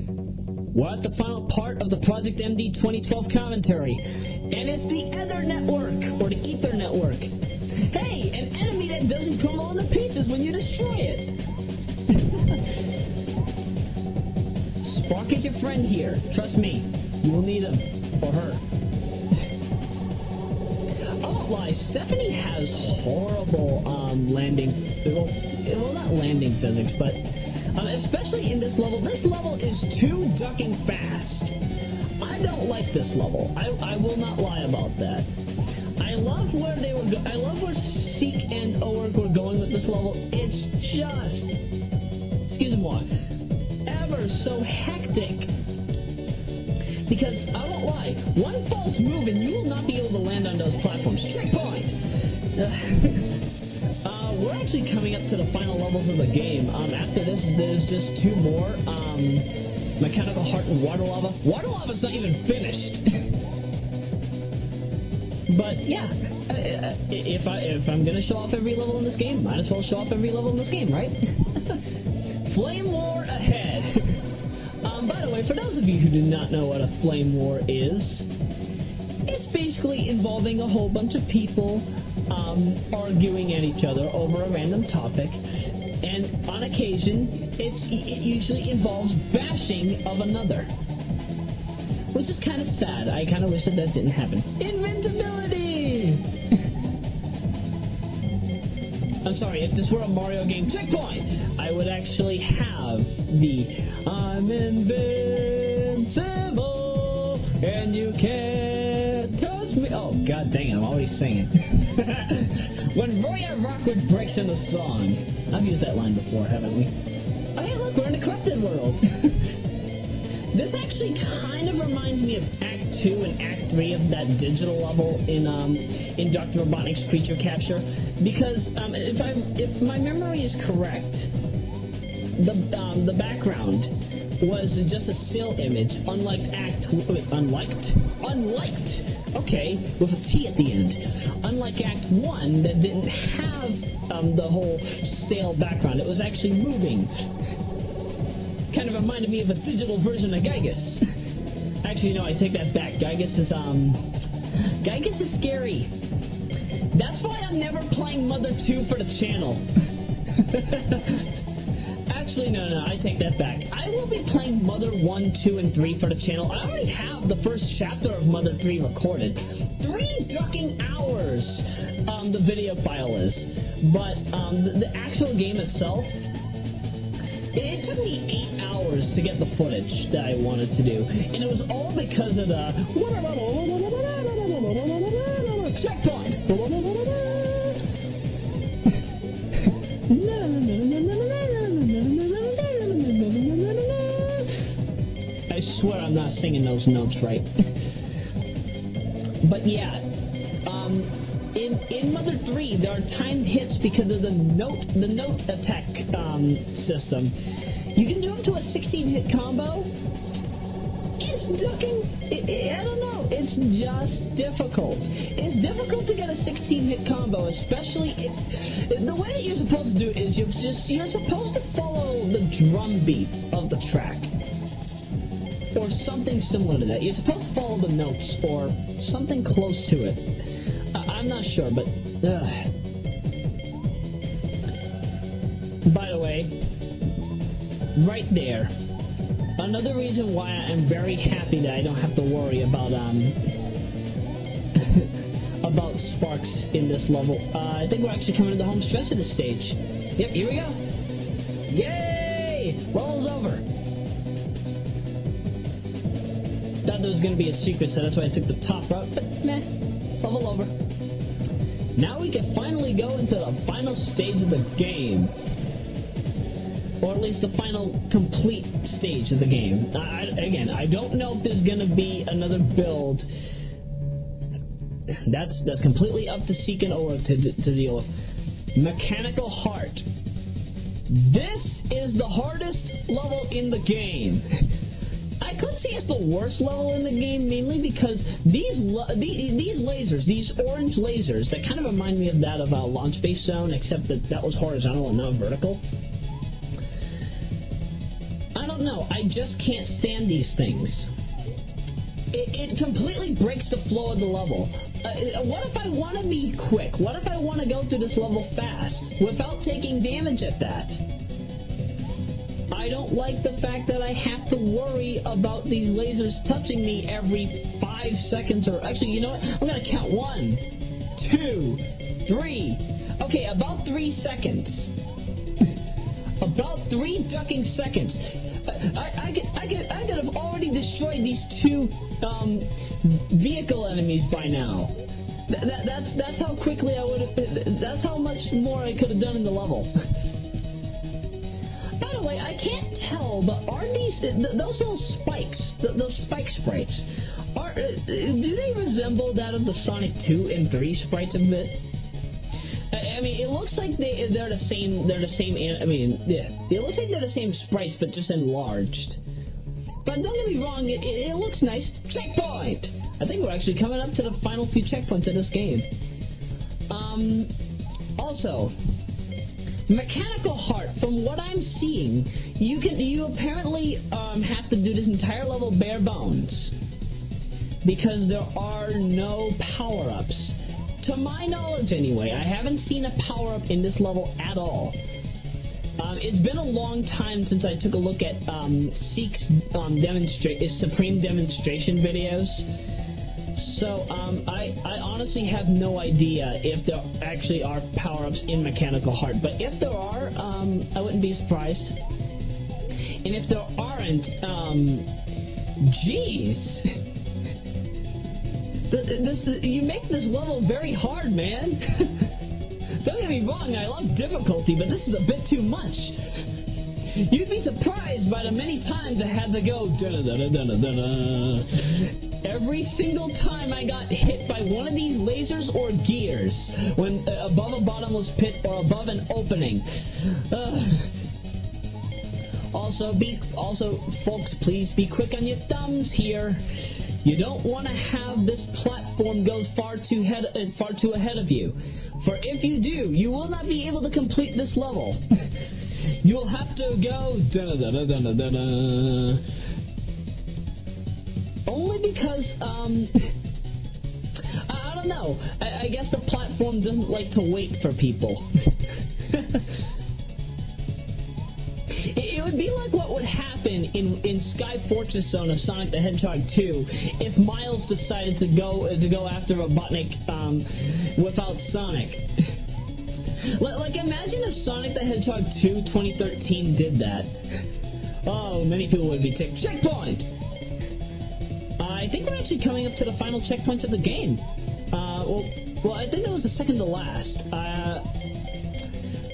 We're at the final part of the Project MD 2012 commentary, and it's the Ether Network, or the Ether Network. Hey, an enemy that doesn't crumble into pieces when you destroy it. Spark is your friend here. Trust me, you will need him, or her. I won't lie, Stephanie has horrible landing, well, not landing physics, but especially in this level. This level is too ducking fast. I don't like this level. I will not lie about that. I love where they were I love where Seek and Org were going with this level. It's just, excuse me, ever so hectic. Because, I won't lie, one false move and you will not be able to land on those platforms. Checkpoint! We're actually coming up to the final levels of the game. After this, there's just two more. Mechanical Heart and Waterlava. Waterlava's not even finished. But, yeah. If I'm gonna show off every level in this game, might as well show off every level in this game, right? Flame War ahead. By the way, for those of you who do not know what a flame war is, it's basically involving a whole bunch of people arguing at each other over a random topic, and on occasion, it usually involves bashing of another, which is kind of sad. I kind of wish that didn't happen. Invincibility! I'm sorry, if this were a Mario game, checkpoint! I would actually have the I'm invincible and you can't touch me. Oh, god dang it, I'm already singing. When Roya Rockwood breaks into song. I've used that line before, haven't we? Oh hey, look, we're in the corrupted world. This actually kind of reminds me of Act 2 and Act 3 of that digital level in Dr. Robotnik's Creature Capture, because if my memory is correct, the background was just a still image, unliked, okay, with a T at the end. Unlike Act 1 that didn't have the whole stale background, it was actually moving. Kind of reminded me of a digital version of Gygus. Actually, no, I take that back. Gygus is scary. That's why I'm never playing Mother 2 for the channel. Actually, no, I take that back. I will be playing Mother 1, 2, and 3 for the channel. I already have the first chapter of Mother 3 recorded. 3 fucking hours, the video file is. But, the actual game itself, it took me 8 hours to get the footage that I wanted to do, and it was all because of the checkpoint. I swear I'm not singing those notes right. But yeah, in Mother 3, there are timed hits because of the note attack system. You can do up to a 16-hit combo. It's ducking. I don't know. It's just difficult. It's difficult to get a 16-hit combo, especially if the way that you're supposed to do it is you're supposed to follow the drum beat of the track, or something similar to that. You're supposed to follow the notes or something close to it. I'm not sure, but by the way, right there, another reason why I'm very happy that I don't have to worry about about sparks in this level. I think we're actually coming to the home stretch of the stage. Yep, here we go. Yay! Level's over. Thought there was going to be a secret, so that's why I took the top route, but meh, level over. Now we can finally go into the final stage of the game. Or at least the final complete stage of the game. Again, I don't know if there's gonna be another build. That's completely up to Seek and Org to deal with. Mechanical Heart. This is the hardest level in the game. I could say it's the worst level in the game, mainly because these lasers, these orange lasers, that kind of remind me of that of Launch Base Zone, except that was horizontal and not vertical. I don't don't know. I just can't stand these things. It completely breaks the flow of the level. What if I want to be quick? What if I want to go through this level fast without taking damage at that? I don't like the fact that I have to worry about these lasers touching me every 5 seconds, or actually, you know what? I'm going to count 1, 2, 3. Okay, about 3 seconds. About 3 ducking seconds. I could have already destroyed these 2 vehicle enemies by now. That's how quickly I would have. That's how much more I could have done in the level. By the way, I can't tell, but are these those little spikes, those spike sprites? Do they resemble that of the Sonic 2 and 3 sprites a bit? I mean, it looks like they're the same. They're the same. I mean, yeah, it looks like they're the same sprites, but just enlarged. But don't get me wrong, it looks nice. Checkpoint! I think we're actually coming up to the final few checkpoints of this game. Also, Mechanical Heart. From what I'm seeing, you apparently have to do this entire level bare bones because there are no power-ups. To my knowledge, anyway, I haven't seen a power-up in this level at all. It's been a long time since I took a look at Seek's Supreme demonstration videos. So, I honestly have no idea if there actually are power-ups in Mechanical Heart. But if there are, I wouldn't be surprised. And if there aren't, jeez. You make this level very hard, man. Don't get me wrong, I love difficulty, but this is a bit too much. You'd be surprised by the many times I had to go da-da-da-da-da-da-da. Every single time I got hit by one of these lasers or gears, when above a bottomless pit or above an opening. Also, folks, please be quick on your thumbs here. You don't want to have this platform go far too ahead of you. For if you do, you will not be able to complete this level. You'll have to go da-da-da-da-da-da-da. Only because, I don't know. I guess the platform doesn't like to wait for people. It would be like what would happen in Sky Fortress Zone of Sonic the Hedgehog 2 if Miles decided to go after Robotnik without Sonic. Like, imagine if Sonic the Hedgehog 2 2013 did that. Oh, many people would be ticked. Checkpoint! I think we're actually coming up to the final checkpoints of the game. Well, I think that was the second to last.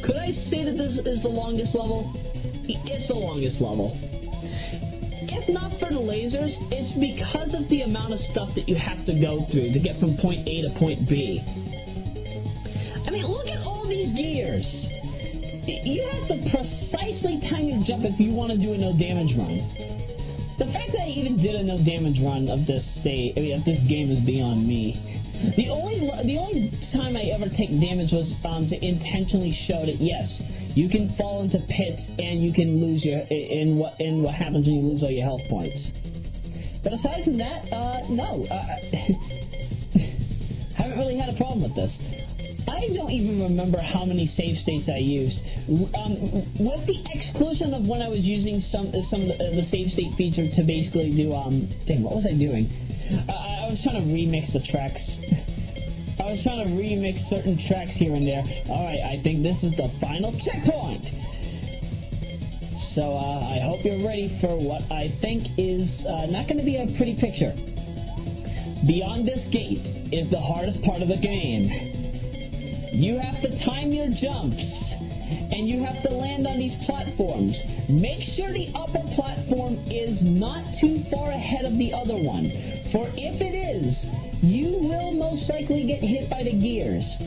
Could I say that this is the longest level? It's the longest level. If not for the lasers, it's because of the amount of stuff that you have to go through to get from point A to point B. I mean, look at all these gears. You have to precisely time your jump if you want to do a no damage run. The fact that I even did a no damage run of this of this game is beyond me. The only time I ever take damage was to intentionally show that yes, you can fall into pits and you can lose in what happens when you lose all your health points. But aside from that, no, haven't really had a problem with this. I don't even remember how many save states I used. With the exclusion of when I was using some of the save state feature to basically do dang, what was I doing? I was trying to remix the tracks. I was trying to remix certain tracks here and there. Alright, I think this is the final checkpoint! So, I hope you're ready for what I think is not going to be a pretty picture. Beyond this gate is the hardest part of the game. You have to time your jumps, and you have to land on these platforms. Make sure the upper platform is not too far ahead of the other one, for if it is, you will most likely get hit by the gears.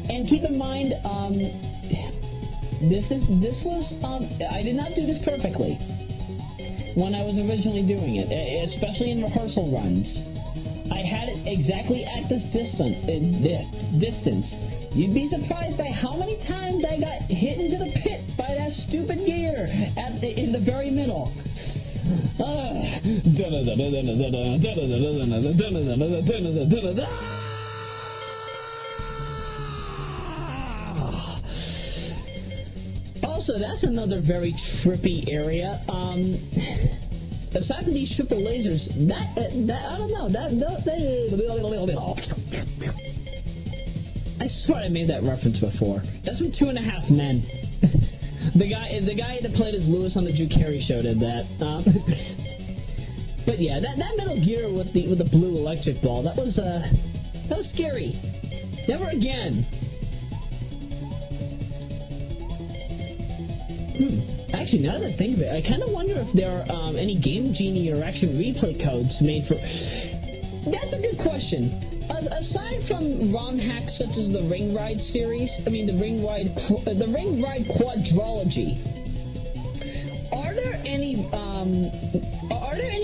And keep in mind, I did not do this perfectly when I was originally doing it, especially in rehearsal runs. I had it exactly at this distance. You'd be surprised by how many times I got hit into the pit by that stupid gear in the very middle. Also, that's another very trippy area. Aside from these triple lasers, that I don't know. I swear I made that reference before. That's from 2.5 Men. the guy that played as Lewis on the Drew Carey show did that. But yeah, that Metal Gear with the blue electric ball, that was scary. Never again. Actually, now that I think of it, I kind of wonder if there are any Game Genie or Action Replay codes made for... That's a good question. Aside from ROM hacks such as the Ring Ride series, the Ring Ride Quadrology, are there any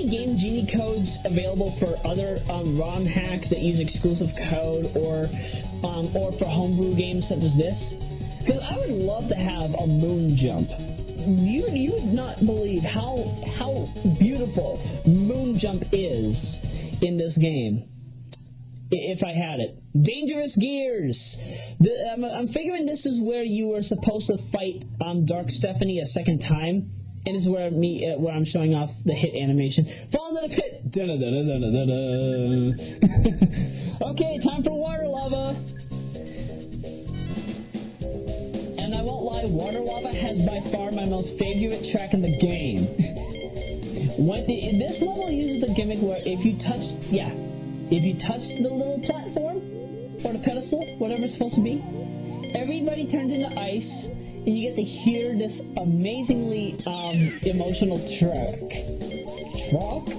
Game Genie codes available for other ROM hacks that use exclusive code or for homebrew games such as this? Because I would love to have a moon jump. You would not believe how beautiful moon jump is in this game. If I had it. Dangerous Gears. I'm figuring this is where you were supposed to fight Dark Stephanie a second time. And this is where I'm showing off the hit animation. Fall into the pit. Okay, time for Waterlava. And I won't lie, Waterlava has by far my most favorite track in the game. This level uses a gimmick where if you touch the little platform or the pedestal, whatever it's supposed to be, everybody turns into ice, and you get to hear this amazingly emotional track. Trock.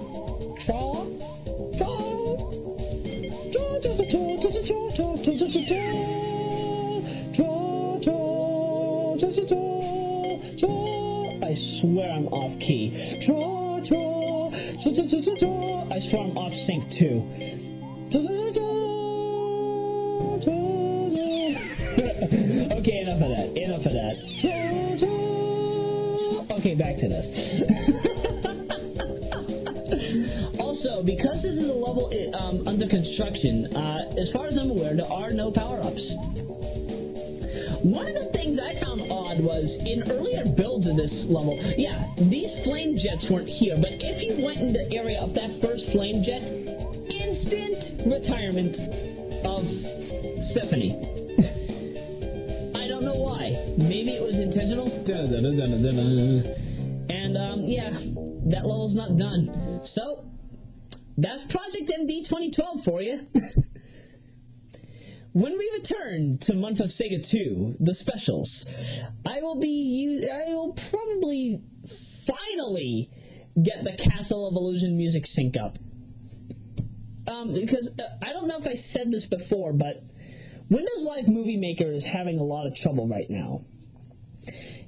I swear I'm off key. I swear I'm off sync too. Okay, enough of that. Okay, back to this. Also, because this is a level under construction, as far as I'm aware, there are no power-ups. One of the things I found odd was, in earlier builds of this level, these flame jets weren't here, but if you went in the area of that first flame jet, instant retirement of Stephanie. I don't know why. Maybe it was intentional. And, that level's not done. So, that's Project MD 2012 for you. When we return to Month of Sega 2, the specials, I will probably finally get the Castle of Illusion music sync up. Because I don't know if I said this before, but Windows Live Movie Maker is having a lot of trouble right now.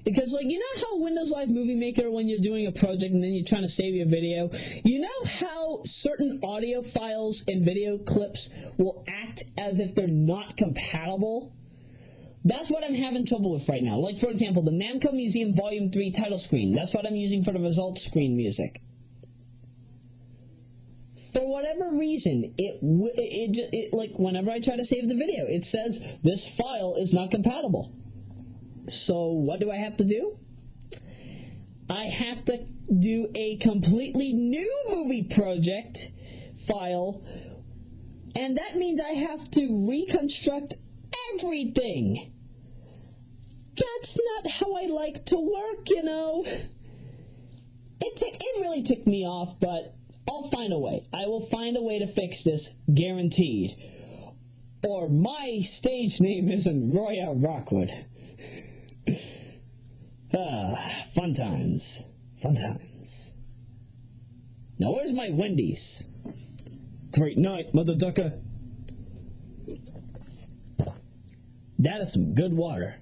Because, you know how Windows Live Movie Maker, when you're doing a project and then you're trying to save your video, you know how certain audio files and video clips will act as if they're not compatible? That's what I'm having trouble with right now. Like, for example, the Namco Museum Volume 3 title screen. That's what I'm using for the results screen music. For whatever reason, like, whenever I try to save the video, it says this file is not compatible. So what do I have to do? I have to do a completely new movie project file, and that means I have to reconstruct everything. That's not how I like to work, you know. It really ticked me off, but I'll find a way. I will find a way to fix this, guaranteed. Or my stage name isn't Roya Rockwood. Fun times. Now, where's my Wendy's? Great night, Mother Ducker. That is some good water.